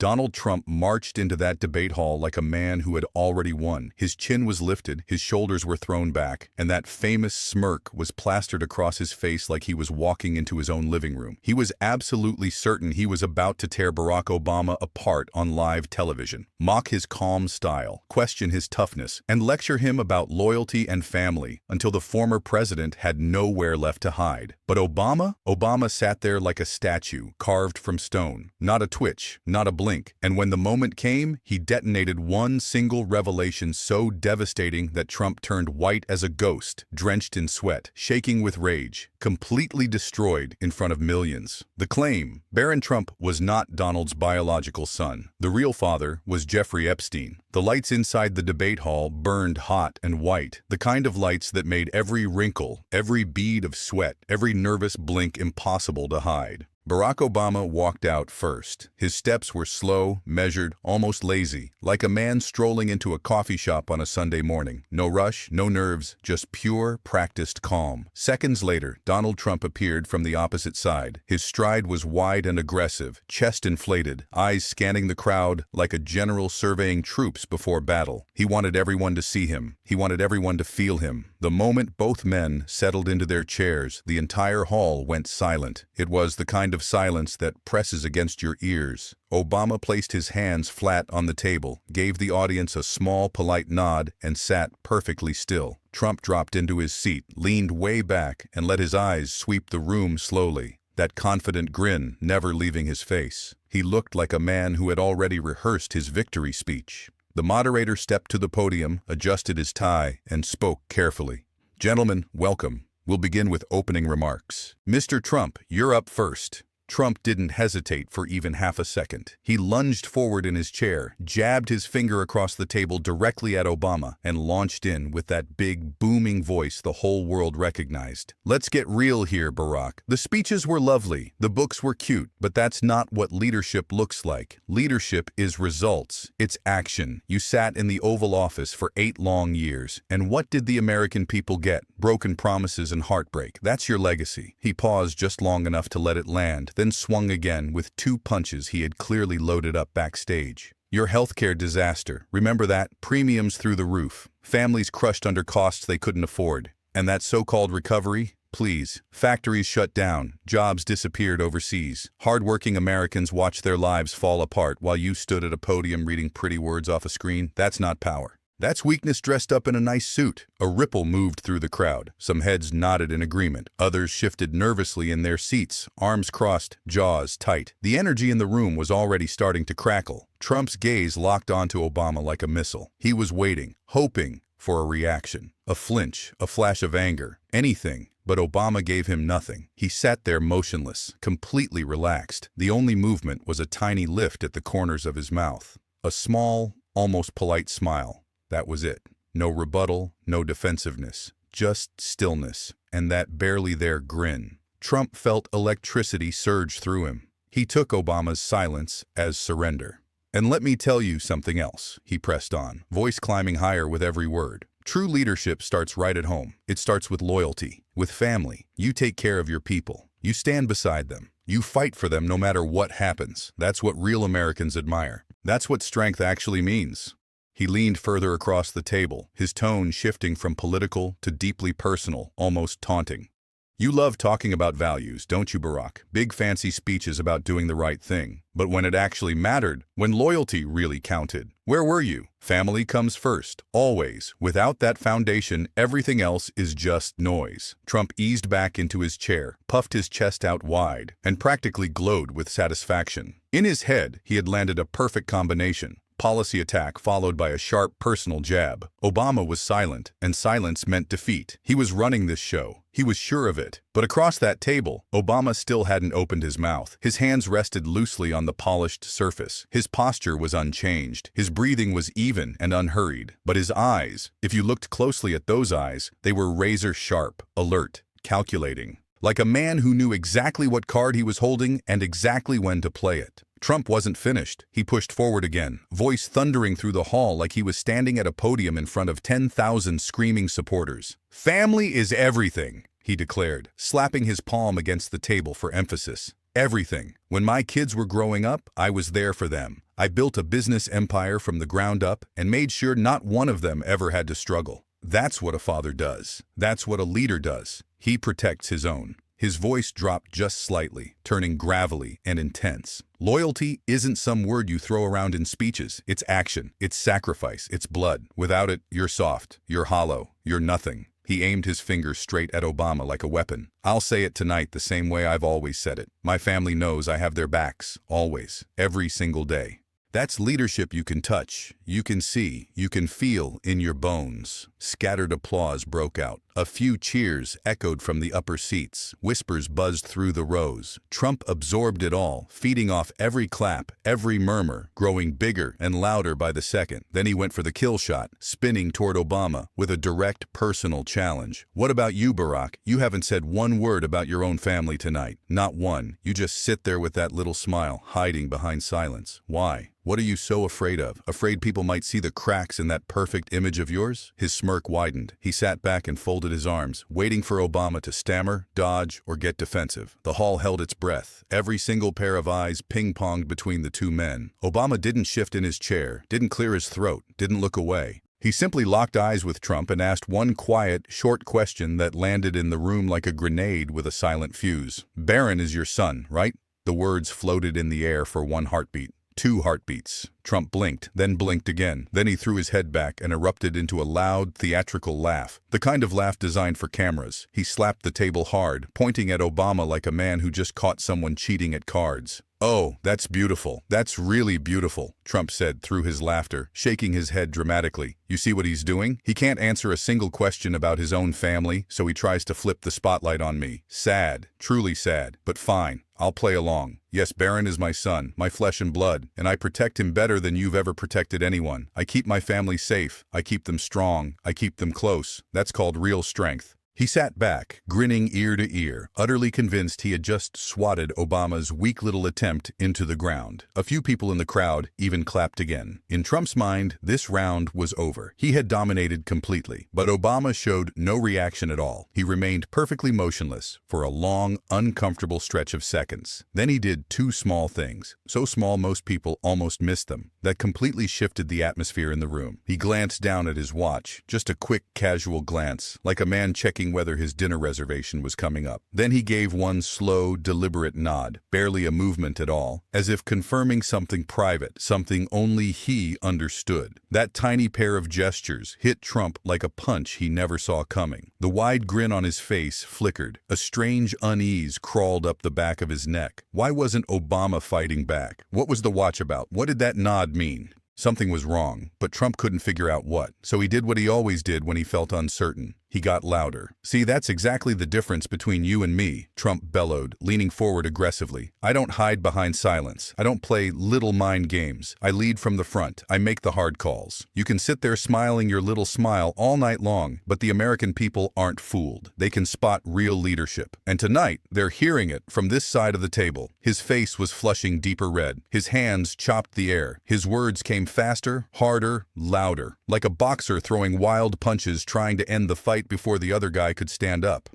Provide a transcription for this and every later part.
Donald Trump marched into that debate hall like a man who had already won. His chin was lifted, his shoulders were thrown back, and that famous smirk was plastered across his face like he was walking into his own living room. He was absolutely certain he was about to tear Barack Obama apart on live television, mock his calm style, question his toughness, and lecture him about loyalty and family until the former president had nowhere left to hide. But Obama sat there like a statue, carved from stone. Not a twitch, not a blink. And when the moment came, he detonated one single revelation so devastating that Trump turned white as a ghost, drenched in sweat, shaking with rage, completely destroyed in front of millions. The claim: Barron Trump was not Donald's biological son. The real father was Jeffrey Epstein. The lights inside the debate hall burned hot and white, the kind of lights that made every wrinkle, every bead of sweat, every nervous blink impossible to hide. Barack Obama walked out first. His steps were slow, measured, almost lazy, like a man strolling into a coffee shop on a Sunday morning. No rush, no nerves, just pure, practiced calm. Seconds later, Donald Trump appeared from the opposite side. His stride was wide and aggressive, chest inflated, eyes scanning the crowd like a general surveying troops before battle. He wanted everyone to see him. He wanted everyone to feel him. The moment both men settled into their chairs, the entire hall went silent. It was the kind of silence that presses against your ears. Obama placed his hands flat on the table, gave the audience a small, polite nod, and sat perfectly still. Trump dropped into his seat, leaned way back, and let his eyes sweep the room slowly, that confident grin never leaving his face. He looked like a man who had already rehearsed his victory speech. The moderator stepped to the podium, adjusted his tie, and spoke carefully. "Gentlemen, welcome. We'll begin with opening remarks. Mr. Trump, you're up first." Trump didn't hesitate for even half a second. He lunged forward in his chair, jabbed his finger across the table directly at Obama, and launched in with that big, booming voice the whole world recognized. "Let's get real here, Barack. The speeches were lovely, the books were cute, but that's not what leadership looks like. Leadership is results. It's action. You sat in the Oval Office for 8 long years, and what did the American people get? Broken promises and heartbreak. That's your legacy." He paused just long enough to let it land, then swung again with 2 punches he had clearly loaded up backstage. "Your healthcare disaster. Remember that? Premiums through the roof. Families crushed under costs they couldn't afford. And that so-called recovery? Please. Factories shut down. Jobs disappeared overseas. Hard-working Americans watched their lives fall apart while you stood at a podium reading pretty words off a screen. That's not power. That's weakness dressed up in a nice suit." A ripple moved through the crowd. Some heads nodded in agreement. Others shifted nervously in their seats, arms crossed, jaws tight. The energy in the room was already starting to crackle. Trump's gaze locked onto Obama like a missile. He was waiting, hoping for a reaction. A flinch, a flash of anger, anything. But Obama gave him nothing. He sat there motionless, completely relaxed. The only movement was a tiny lift at the corners of his mouth. A small, almost polite smile. That was it. No rebuttal, no defensiveness, just stillness, and that barely there grin. Trump felt electricity surge through him. He took Obama's silence as surrender. "And let me tell you something else," he pressed on, voice climbing higher with every word. "True leadership starts right at home. It starts with loyalty, with family. You take care of your people. You stand beside them. You fight for them no matter what happens. That's what real Americans admire. That's what strength actually means." He leaned further across the table, his tone shifting from political to deeply personal, almost taunting. "You love talking about values, don't you, Barack? Big fancy speeches about doing the right thing. But when it actually mattered, when loyalty really counted, where were you? Family comes first, always. Without that foundation, everything else is just noise." Trump eased back into his chair, puffed his chest out wide, and practically glowed with satisfaction. In his head, he had landed a perfect combination. Policy attack followed by a sharp personal jab. Obama was silent, and silence meant defeat. He was running this show. He was sure of it. But across that table, Obama still hadn't opened his mouth. His hands rested loosely on the polished surface. His posture was unchanged. His breathing was even and unhurried. But his eyes, if you looked closely at those eyes, they were razor sharp, alert, calculating. Like a man who knew exactly what card he was holding and exactly when to play it. Trump wasn't finished. He pushed forward again, voice thundering through the hall like he was standing at a podium in front of 10,000 screaming supporters. "Family is everything," he declared, slapping his palm against the table for emphasis. "Everything. When my kids were growing up, I was there for them. I built a business empire from the ground up and made sure not one of them ever had to struggle. That's what a father does. That's what a leader does. He protects his own. His voice dropped just slightly, turning gravelly and intense. Loyalty isn't some word you throw around in speeches. It's action. It's sacrifice. It's blood. Without it, you're soft. You're hollow. You're nothing. He aimed his finger straight at Obama like a weapon. I'll say it tonight the same way I've always said it. My family knows I have their backs. Always. Every single day. That's leadership you can touch, you can see, you can feel in your bones. Scattered applause broke out. A few cheers echoed from the upper seats. Whispers buzzed through the rows. Trump absorbed it all, feeding off every clap, every murmur, growing bigger and louder by the second. Then he went for the kill shot, spinning toward Obama with a direct personal challenge. What about you, Barack? You haven't said one word about your own family tonight. Not one. You just sit there with that little smile, hiding behind silence. Why? What are you so afraid of? Afraid people might see the cracks in that perfect image of yours? His smirk widened. He sat back and folded his arms, waiting for Obama to stammer, dodge, or get defensive. The hall held its breath. Every single pair of eyes ping-ponged between the two men. Obama didn't shift in his chair, didn't clear his throat, didn't look away. He simply locked eyes with Trump and asked one quiet, short question that landed in the room like a grenade with a silent fuse. Barron is your son, right? The words floated in the air for one heartbeat. 2 heartbeats. Trump blinked, then blinked again. Then he threw his head back and erupted into a loud, theatrical laugh. The kind of laugh designed for cameras. He slapped the table hard, pointing at Obama like a man who just caught someone cheating at cards. "Oh, that's beautiful. That's really beautiful," Trump said through his laughter, shaking his head dramatically. "You see what he's doing? He can't answer a single question about his own family, so he tries to flip the spotlight on me. Sad, truly sad, but fine. I'll play along. Yes, Barron is my son, my flesh and blood, and I protect him better than you've ever protected anyone. I keep my family safe. I keep them strong. I keep them close. That's called real strength." He sat back, grinning ear to ear, utterly convinced he had just swatted Obama's weak little attempt into the ground. A few people in the crowd even clapped again. In Trump's mind, this round was over. He had dominated completely, but Obama showed no reaction at all. He remained perfectly motionless for a long, uncomfortable stretch of seconds. Then he did 2 small things, so small most people almost missed them, that completely shifted the atmosphere in the room. He glanced down at his watch, just a quick, casual glance, like a man checking whether his dinner reservation was coming up. Then he gave one slow, deliberate nod, barely a movement at all, as if confirming something private, something only he understood. That tiny pair of gestures hit Trump like a punch he never saw coming. The wide grin on his face flickered. A strange unease crawled up the back of his neck. Why wasn't Obama fighting back? What was the watch about? What did that nod mean? Something was wrong, but Trump couldn't figure out what. So he did what he always did when he felt uncertain. He got louder. "See, that's exactly the difference between you and me," Trump bellowed, leaning forward aggressively. "I don't hide behind silence. I don't play little mind games. I lead from the front. I make the hard calls. You can sit there smiling your little smile all night long, but the American people aren't fooled. They can spot real leadership. And tonight, they're hearing it from this side of the table." His face was flushing deeper red. His hands chopped the air. His words came faster, harder, louder, like a boxer throwing wild punches trying to end the fight before the other guy could stand up.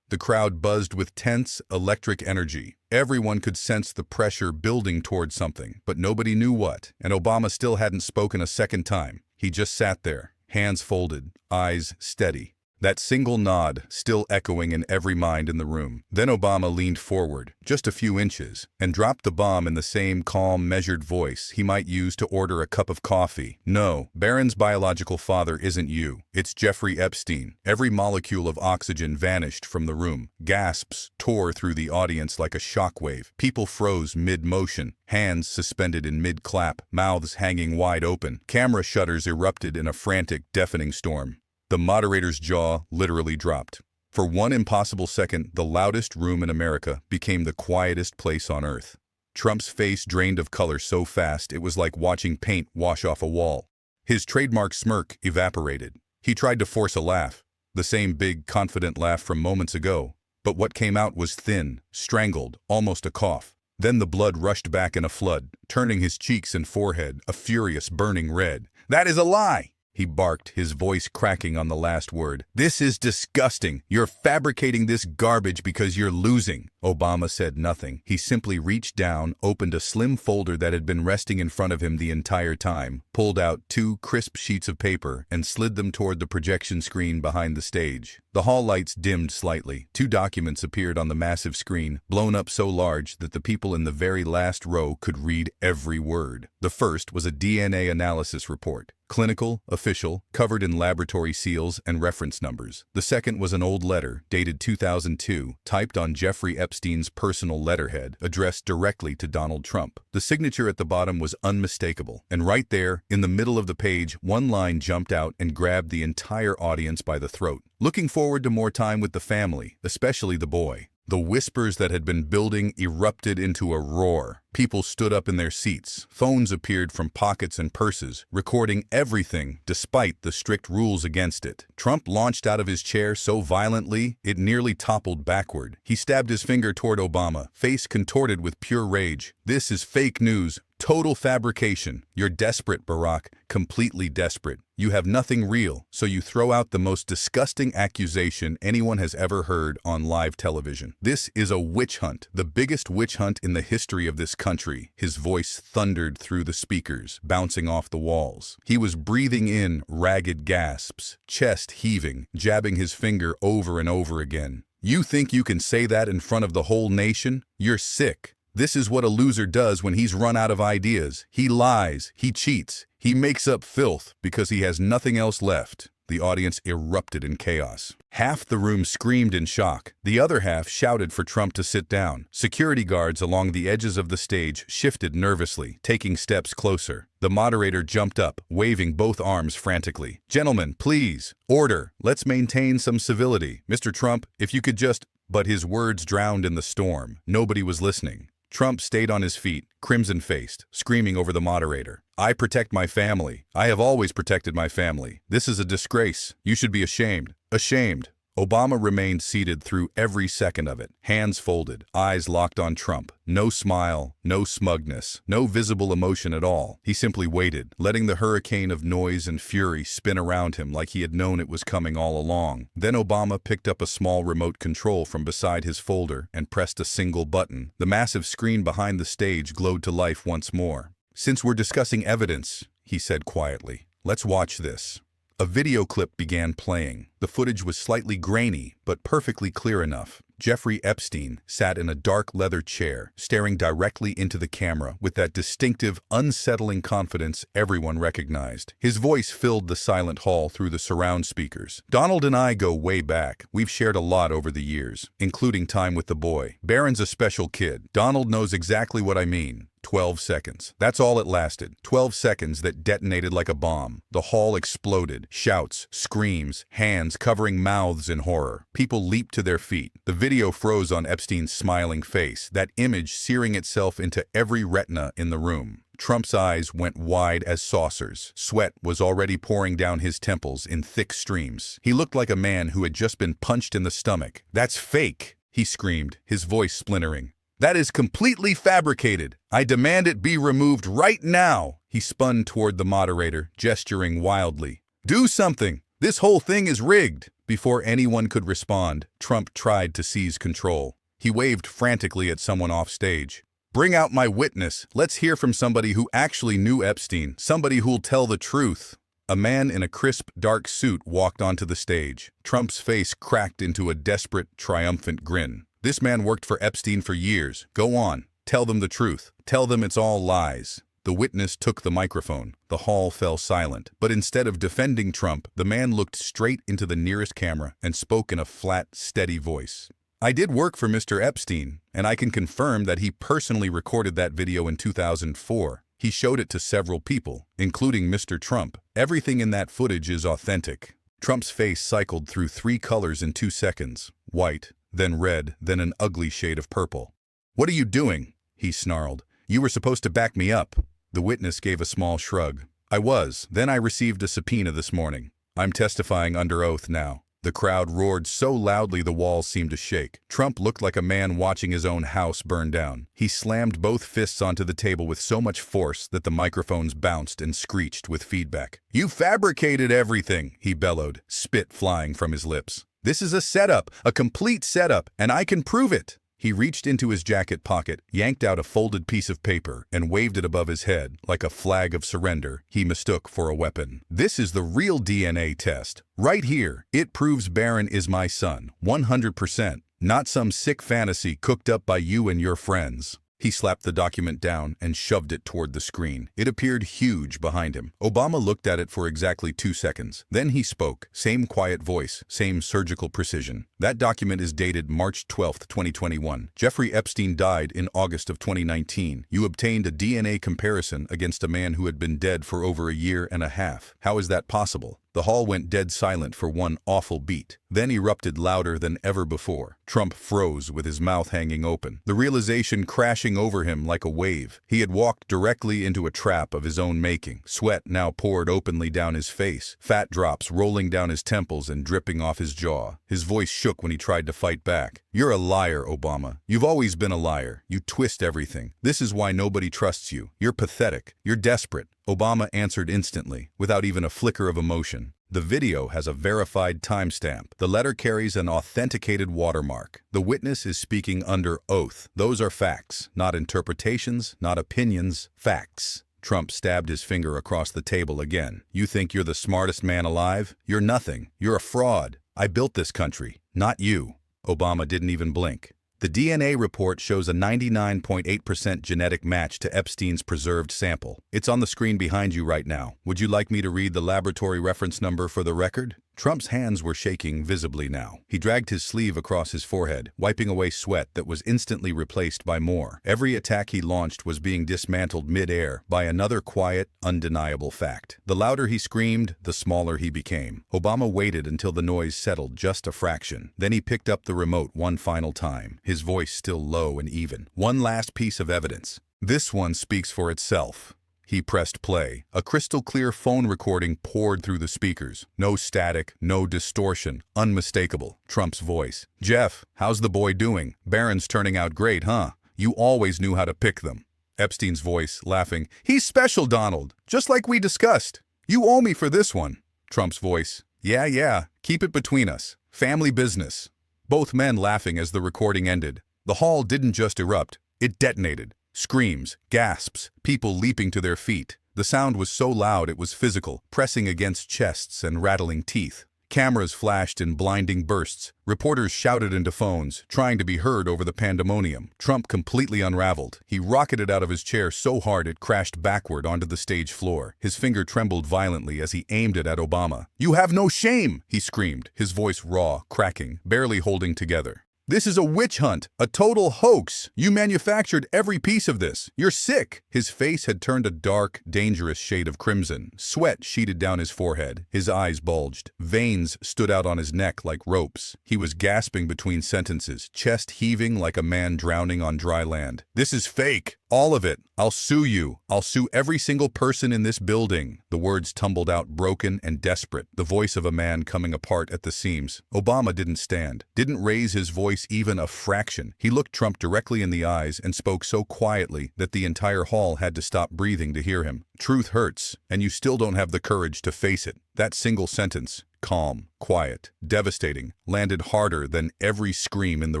The crowd buzzed with tense, electric energy. Everyone could sense the pressure building toward something, but nobody knew what, and Obama still hadn't spoken a second time. He just sat there, hands folded, eyes steady. That single nod still echoing in every mind in the room. Then Obama leaned forward, just a few inches, and dropped the bomb in the same calm, measured voice he might use to order a cup of coffee. "No, Barron's biological father isn't you. It's Jeffrey Epstein." Every molecule of oxygen vanished from the room. Gasps tore through the audience like a shockwave. People froze mid-motion, hands suspended in mid-clap, mouths hanging wide open. Camera shutters erupted in a frantic, deafening storm. The moderator's jaw literally dropped. For one impossible second, the loudest room in America became the quietest place on earth. Trump's face drained of color so fast it was like watching paint wash off a wall. His trademark smirk evaporated. He tried to force a laugh, the same big, confident laugh from moments ago. But what came out was thin, strangled, almost a cough. Then the blood rushed back in a flood, turning his cheeks and forehead a furious, burning red. "That is a lie!" he barked, his voice cracking on the last word. "This is disgusting. You're fabricating this garbage because you're losing. Obama said nothing. He simply reached down, opened a slim folder that had been resting in front of him the entire time, pulled out 2 crisp sheets of paper, and slid them toward the projection screen behind the stage. The hall lights dimmed slightly. 2 documents appeared on the massive screen, blown up so large that the people in the very last row could read every word. The first was a DNA analysis report. Clinical, official, covered in laboratory seals and reference numbers. The second was an old letter, dated 2002, typed on Jeffrey Epstein's personal letterhead, addressed directly to Donald Trump. The signature at the bottom was unmistakable, and right there, in the middle of the page, one line jumped out and grabbed the entire audience by the throat. Looking forward to more time with the family, especially the boy. The whispers that had been building erupted into a roar. People stood up in their seats. Phones appeared from pockets and purses, recording everything despite the strict rules against it. Trump launched out of his chair so violently, it nearly toppled backward. He stabbed his finger toward Obama, face contorted with pure rage. "This is fake news. Total fabrication. You're desperate, Barack. Completely desperate. You have nothing real, so you throw out the most disgusting accusation anyone has ever heard on live television. This is a witch hunt, the biggest witch hunt in the history of this country." His voice thundered through the speakers, bouncing off the walls. He was breathing in ragged gasps, chest heaving, jabbing his finger over and over again. "You think you can say that in front of the whole nation? You're sick. This is what a loser does when he's run out of ideas. He lies, he cheats, he makes up filth because he has nothing else left." The audience erupted in chaos. Half the room screamed in shock. The other half shouted for Trump to sit down. Security guards along the edges of the stage shifted nervously, taking steps closer. The moderator jumped up, waving both arms frantically. "Gentlemen, please, order. Let's maintain some civility. Mr. Trump, if you could just—" But his words drowned in the storm. Nobody was listening. Trump stayed on his feet, crimson-faced, screaming over the moderator. "I protect my family. I have always protected my family. This is a disgrace. You should be ashamed. Ashamed." Obama remained seated through every second of it, hands folded, eyes locked on Trump. No smile, no smugness, no visible emotion at all. He simply waited, letting the hurricane of noise and fury spin around him like he had known it was coming all along. Then Obama picked up a small remote control from beside his folder and pressed a single button. The massive screen behind the stage glowed to life once more. "Since we're discussing evidence," he said quietly, "let's watch this." A video clip began playing. The footage was slightly grainy, but perfectly clear enough. Jeffrey Epstein sat in a dark leather chair, staring directly into the camera with that distinctive, unsettling confidence everyone recognized. His voice filled the silent hall through the surround speakers. "Donald and I go way back. We've shared a lot over the years, including time with the boy. Barron's a special kid. Donald knows exactly what I mean. 12 seconds. That's all it lasted. 12 seconds that detonated like a bomb. The hall exploded. Shouts, screams, hands covering mouths in horror. People leaped to their feet. The video froze on Epstein's smiling face, that image searing itself into every retina in the room. Trump's eyes went wide as saucers. Sweat was already pouring down his temples in thick streams. He looked like a man who had just been punched in the stomach. "That's fake!" he screamed, his voice splintering. "That is completely fabricated. I demand it be removed right now." He spun toward the moderator, gesturing wildly. "Do something! This whole thing is rigged!" Before anyone could respond, Trump tried to seize control. He waved frantically at someone off stage. "Bring out my witness. Let's hear from somebody who actually knew Epstein, somebody who'll tell the truth." A man in a crisp, dark suit walked onto the stage. Trump's face cracked into a desperate, triumphant grin. "This man worked for Epstein for years. Go on. Tell them the truth. Tell them it's all lies." The witness took the microphone. The hall fell silent. But instead of defending Trump, the man looked straight into the nearest camera and spoke in a flat, steady voice. "I did work for Mr. Epstein, and I can confirm that he personally recorded that video in 2004. He showed it to several people, including Mr. Trump. Everything in that footage is authentic." Trump's face cycled through 3 colors in 2 seconds. White, then red, then an ugly shade of purple. "What are you doing?" he snarled. "You were supposed to back me up." The witness gave a small shrug. "I was. Then I received a subpoena this morning. I'm testifying under oath now." The crowd roared so loudly the walls seemed to shake. Trump looked like a man watching his own house burn down. He slammed both fists onto the table with so much force that the microphones bounced and screeched with feedback. "You fabricated everything," he bellowed, spit flying from his lips. "This is a setup, a complete setup, and I can prove it." He reached into his jacket pocket, yanked out a folded piece of paper, and waved it above his head like a flag of surrender he mistook for a weapon. "This is the real DNA test. Right here. It proves Barron is my son, 100%. Not some sick fantasy cooked up by you and your friends." He slapped the document down and shoved it toward the screen. It appeared huge behind him. Obama looked at it for exactly 2 seconds. Then he spoke. Same quiet voice, same surgical precision. "That document is dated March 12, 2021. Jeffrey Epstein died in August of 2019. You obtained a DNA comparison against a man who had been dead for over a year and a half. How is that possible?" The hall went dead silent for one awful beat, then erupted louder than ever before. Trump froze with his mouth hanging open, the realization crashing over him like a wave. He had walked directly into a trap of his own making. Sweat now poured openly down his face, fat drops rolling down his temples and dripping off his jaw. His voice shook when he tried to fight back. "You're a liar, Obama. You've always been a liar. You twist everything. This is why nobody trusts you. You're pathetic. You're desperate." Obama answered instantly, without even a flicker of emotion. The video has a verified timestamp. The letter carries an authenticated watermark. The witness is speaking under oath. Those are facts, not interpretations, not opinions, facts. Trump stabbed his finger across the table again. "You think you're the smartest man alive? You're nothing. You're a fraud. I built this country, not you." Obama didn't even blink. The DNA report shows a 99.8% genetic match to Epstein's preserved sample. It's on the screen behind you right now. Would you like me to read the laboratory reference number for the record? Trump's hands were shaking visibly now. He dragged his sleeve across his forehead, wiping away sweat that was instantly replaced by more. Every attack he launched was being dismantled mid-air by another quiet, undeniable fact. The louder he screamed, the smaller he became. Obama waited until the noise settled just a fraction. Then he picked up the remote one final time, his voice still low and even. "One last piece of evidence. This one speaks for itself." He pressed play. A crystal-clear phone recording poured through the speakers. No static, no distortion. Unmistakable. Trump's voice. "Jeff, how's the boy doing? Barron's turning out great, huh? You always knew how to pick them." Epstein's voice, laughing. "He's special, Donald. Just like we discussed. You owe me for this one." Trump's voice. Yeah, keep it between us. Family business." Both men laughing as the recording ended. The hall didn't just erupt. It detonated. Screams, gasps, people leaping to their feet. The sound was so loud it was physical, pressing against chests and rattling teeth. Cameras flashed in blinding bursts. Reporters shouted into phones, trying to be heard over the pandemonium. Trump completely unraveled. He rocketed out of his chair so hard it crashed backward onto the stage floor. His finger trembled violently as he aimed it at Obama. "You have no shame!" he screamed, his voice raw, cracking, barely holding together. "This is a witch hunt, a total hoax. You manufactured every piece of this. You're sick." His face had turned a dark, dangerous shade of crimson. Sweat sheeted down his forehead. His eyes bulged. Veins stood out on his neck like ropes. He was gasping between sentences, chest heaving like a man drowning on dry land. "This is fake. All of it. I'll sue you. I'll sue every single person in this building." The words tumbled out broken and desperate, the voice of a man coming apart at the seams. Obama didn't stand, didn't raise his voice even a fraction. He looked Trump directly in the eyes and spoke so quietly that the entire hall had to stop breathing to hear him. "Truth hurts, and you still don't have the courage to face it." That single sentence, calm, quiet, devastating, landed harder than every scream in the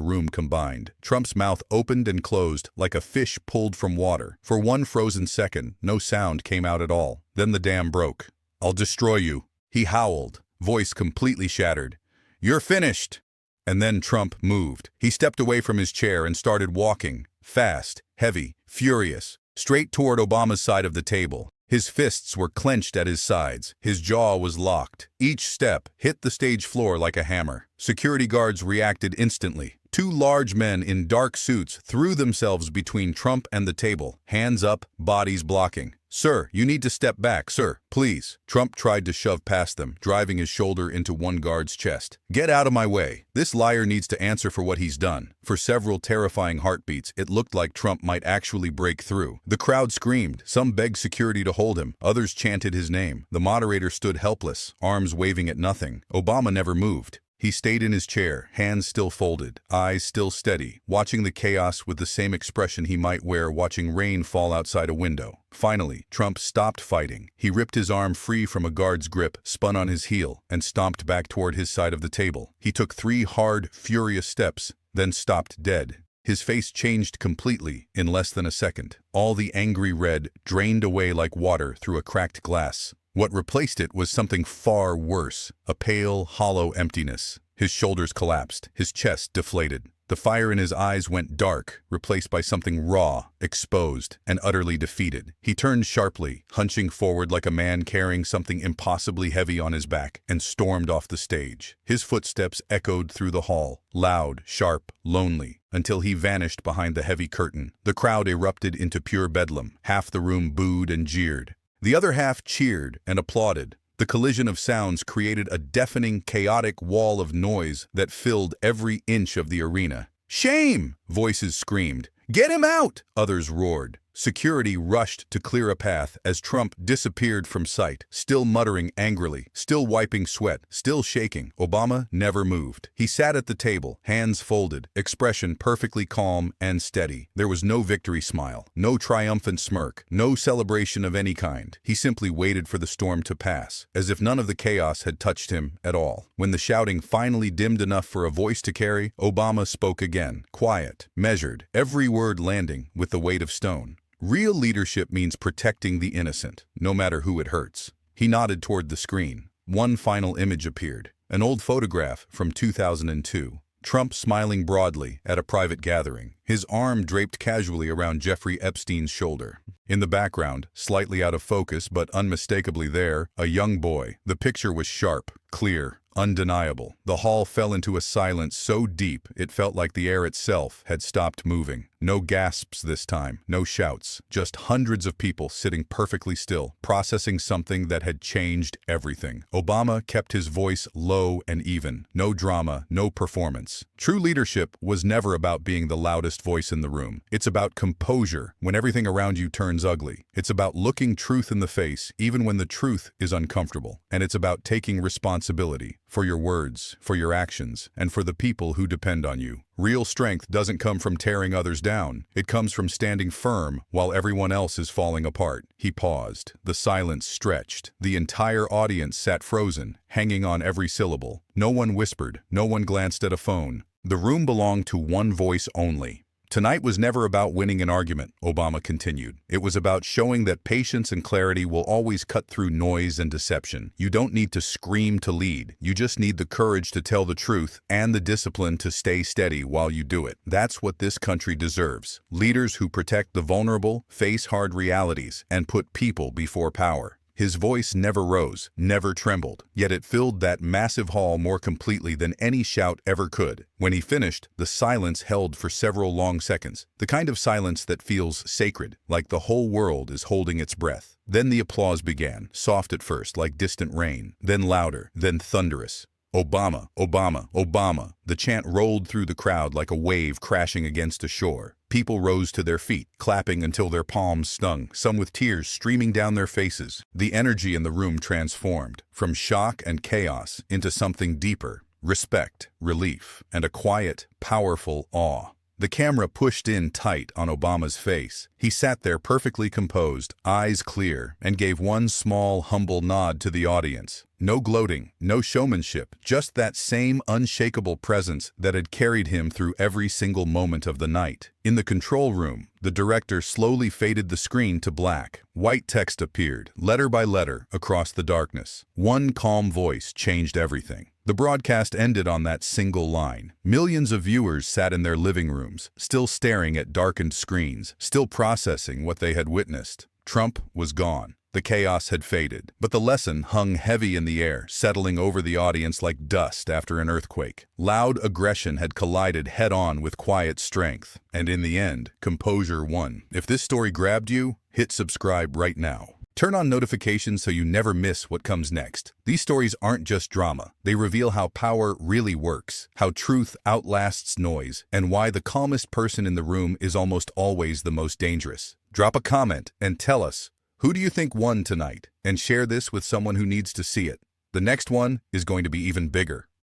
room combined. Trump's mouth opened and closed like a fish pulled from water. For one frozen second, no sound came out at all. Then the dam broke. "I'll destroy you," he howled, voice completely shattered. "You're finished." And then Trump moved. He stepped away from his chair and started walking, fast, heavy, furious, straight toward Obama's side of the table. His fists were clenched at his sides. His jaw was locked. Each step hit the stage floor like a hammer. Security guards reacted instantly. Two large men in dark suits threw themselves between Trump and the table, hands up, bodies blocking. "Sir, you need to step back, sir, please." Trump tried to shove past them, driving his shoulder into one guard's chest. "Get out of my way. This liar needs to answer for what he's done." For several terrifying heartbeats, it looked like Trump might actually break through. The crowd screamed. Some begged security to hold him. Others chanted his name. The moderator stood helpless, arms waving at nothing. Obama never moved. He stayed in his chair, hands still folded, eyes still steady, watching the chaos with the same expression he might wear watching rain fall outside a window. Finally, Trump stopped fighting. He ripped his arm free from a guard's grip, spun on his heel, and stomped back toward his side of the table. He took 3 hard, furious steps, then stopped dead. His face changed completely in less than a second. All the angry red drained away like water through a cracked glass. What replaced it was something far worse, a pale, hollow emptiness. His shoulders collapsed, his chest deflated. The fire in his eyes went dark, replaced by something raw, exposed, and utterly defeated. He turned sharply, hunching forward like a man carrying something impossibly heavy on his back, and stormed off the stage. His footsteps echoed through the hall, loud, sharp, lonely, until he vanished behind the heavy curtain. The crowd erupted into pure bedlam. Half the room booed and jeered. The other half cheered and applauded. The collision of sounds created a deafening, chaotic wall of noise that filled every inch of the arena. "Shame!" voices screamed. "Get him out!" others roared. Security rushed to clear a path as Trump disappeared from sight, still muttering angrily, still wiping sweat, still shaking. Obama never moved. He sat at the table, hands folded, expression perfectly calm and steady. There was no victory smile, no triumphant smirk, no celebration of any kind. He simply waited for the storm to pass, as if none of the chaos had touched him at all. When the shouting finally dimmed enough for a voice to carry, Obama spoke again, quiet, measured, every word landing with the weight of stone. Real leadership means protecting the innocent, no matter who it hurts. He nodded toward the screen. One final image appeared, an old photograph from 2002. Trump smiling broadly at a private gathering, his arm draped casually around Jeffrey Epstein's shoulder. In the background, slightly out of focus but unmistakably there, a young boy. The picture was sharp, clear, undeniable. The hall fell into a silence so deep it felt like the air itself had stopped moving. No gasps this time, no shouts, just hundreds of people sitting perfectly still, processing something that had changed everything. Obama kept his voice low and even. No drama, no performance. True leadership was never about being the loudest voice in the room. It's about composure when everything around you turns ugly. It's about looking truth in the face even when the truth is uncomfortable. And it's about taking responsibility for your words, for your actions, and for the people who depend on you. Real strength doesn't come from tearing others down. It comes from standing firm while everyone else is falling apart. He paused. The silence stretched. The entire audience sat frozen, hanging on every syllable. No one whispered. No one glanced at a phone. The room belonged to one voice only. Tonight was never about winning an argument, Obama continued. It was about showing that patience and clarity will always cut through noise and deception. You don't need to scream to lead. You just need the courage to tell the truth and the discipline to stay steady while you do it. That's what this country deserves. Leaders who protect the vulnerable, face hard realities, and put people before power. His voice never rose, never trembled, yet it filled that massive hall more completely than any shout ever could. When he finished, the silence held for several long seconds, the kind of silence that feels sacred, like the whole world is holding its breath. Then the applause began, soft at first, like distant rain, then louder, then thunderous. "Obama, Obama, Obama." The chant rolled through the crowd like a wave crashing against a shore. People rose to their feet, clapping until their palms stung, some with tears streaming down their faces. The energy in the room transformed, from shock and chaos into something deeper, respect, relief, and a quiet, powerful awe. The camera pushed in tight on Obama's face. He sat there perfectly composed, eyes clear, and gave one small, humble nod to the audience. No gloating, no showmanship, just that same unshakable presence that had carried him through every single moment of the night. In the control room, the director slowly faded the screen to black. White text appeared, letter by letter, across the darkness. One calm voice changed everything. The broadcast ended on that single line. Millions of viewers sat in their living rooms, still staring at darkened screens, still processing what they had witnessed. Trump was gone. The chaos had faded, but the lesson hung heavy in the air, settling over the audience like dust after an earthquake. Loud aggression had collided head-on with quiet strength, and in the end, composure won. If this story grabbed you, hit subscribe right now. Turn on notifications so you never miss what comes next. These stories aren't just drama. They reveal how power really works, how truth outlasts noise, and why the calmest person in the room is almost always the most dangerous. Drop a comment and tell us, who do you think won tonight? And share this with someone who needs to see it. The next one is going to be even bigger.